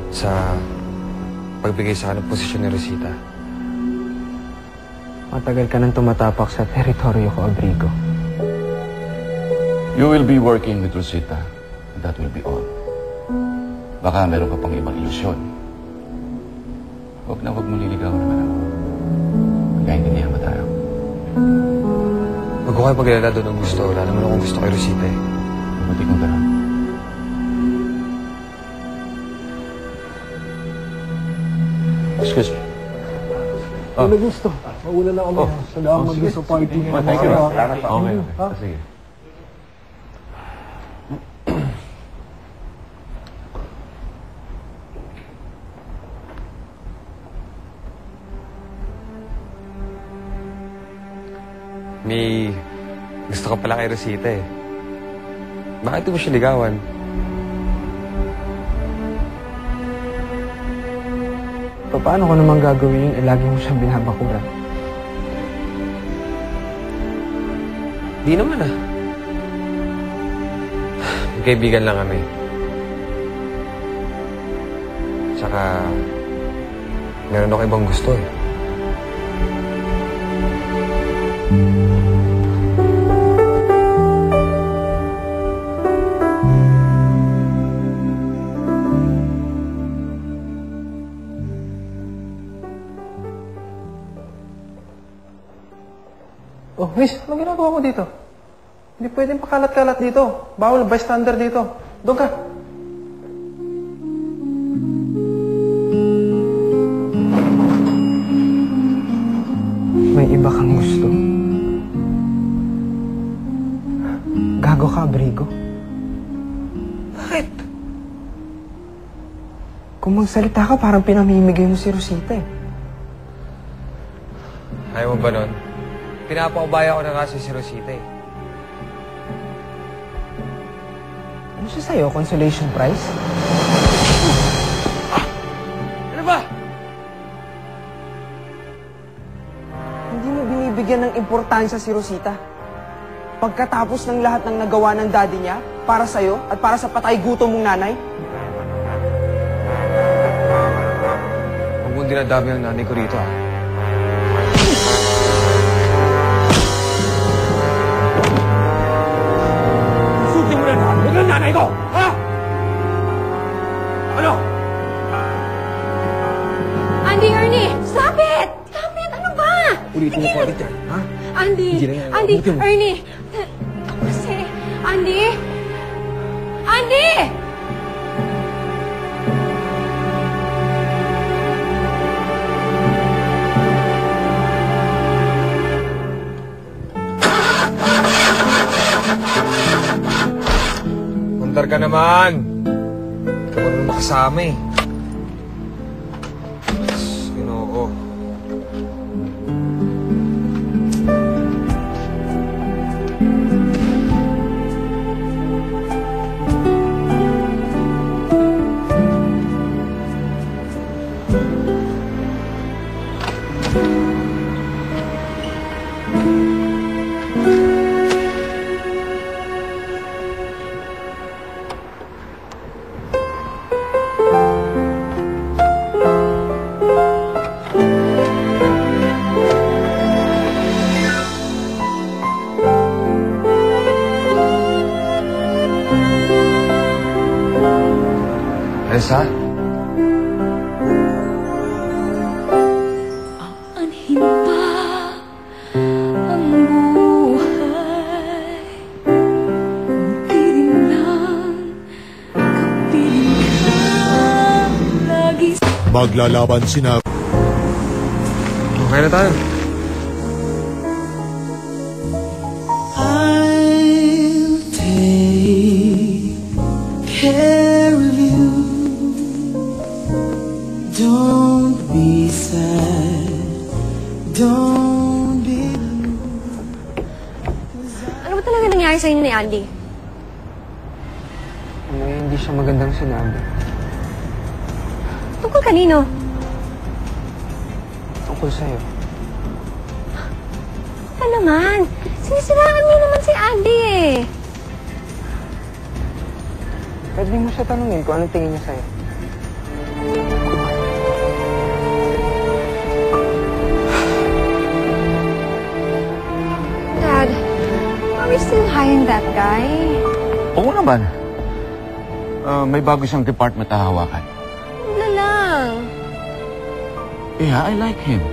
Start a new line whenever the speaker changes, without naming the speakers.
sa pagbigay sa akin ng posisyon ni Rosita.
Matagal ka nang tumatapak sa teritoryo ko, Abrigo.
You will be working with Rosita, and that will be all. Baka meron ka pang ibang ilusyon. Huwag mo liligawan naman ako. Magkaintindihan ba tayo?
Huwag ko kayo pag-alala doon ng gusto. Wala naman akong gusto kay Rosita eh.
Mabuti kong gano'n. Excuse me.
Ano gusto? Mauna na kami. Salamat gusto party.
Thank you. Okay. Sige.
May gusto ka pala kay Rosita eh. Bakit di mo siya ligawan?
Paano ko naman gagawin yung lagi mo siyang binabakuran?
Di naman ah. Magkaibigan lang kami. Tsaka, meron ako ibang gusto eh.
Oh, miss, ano ginagawa mo dito? Hindi pwedeng pakalat-kalat dito. Bawal, bystander dito. Doon ka.
May iba kang gusto. Gago ka, Abrigo.
Bakit?
Kung magsalita ka, parang pinamimigay mo si Rosita eh.
Ayaw mo ba nun? Pinapaubaya ko na kasi si Rosita eh.
Ano siya sa'yo? Consolation prize?
Ano ba?
Hindi mo binibigyan ng importansya si Rosita. Pagkatapos ng lahat ng nagawa ng daddy niya, para sa'yo at para sa patay gutom mong nanay?
Huwag mong dinadami ang nanay ko rito ah.
Huwag ang nanay ko! Ha? Ano?
Andy, Ernie! Stop it! Stop it! Ano ba?
Ulitin mo po ulit yan, ha?
Andy! Andy! Ernie! Ako kasi... Andy! Andy!
Mandar ka naman. Ikaw pa naman makasama eh. Ginoo. Elsa?
Aanhin pa ang buhay. Kunti rin lang kapiling ka lagi.
Maglalaban sina
Okay na tayo.
I'll take care of you. Don't be sad. Don't be blue.
Ano ba talaga nangyari sa inyo ni Andy?
Hindi siya magandang sinabi.
Tungkol kanino?
Tungkol sa'yo.
Ano naman? Sinisiraan niyo naman si Andy eh.
Pwede mo siya tanungin kung anong tingin niya sa'yo.
still hiring that guy?
Oo naman. May bago siyang department na hawakan.
Wala lang.
Yeah, I like him.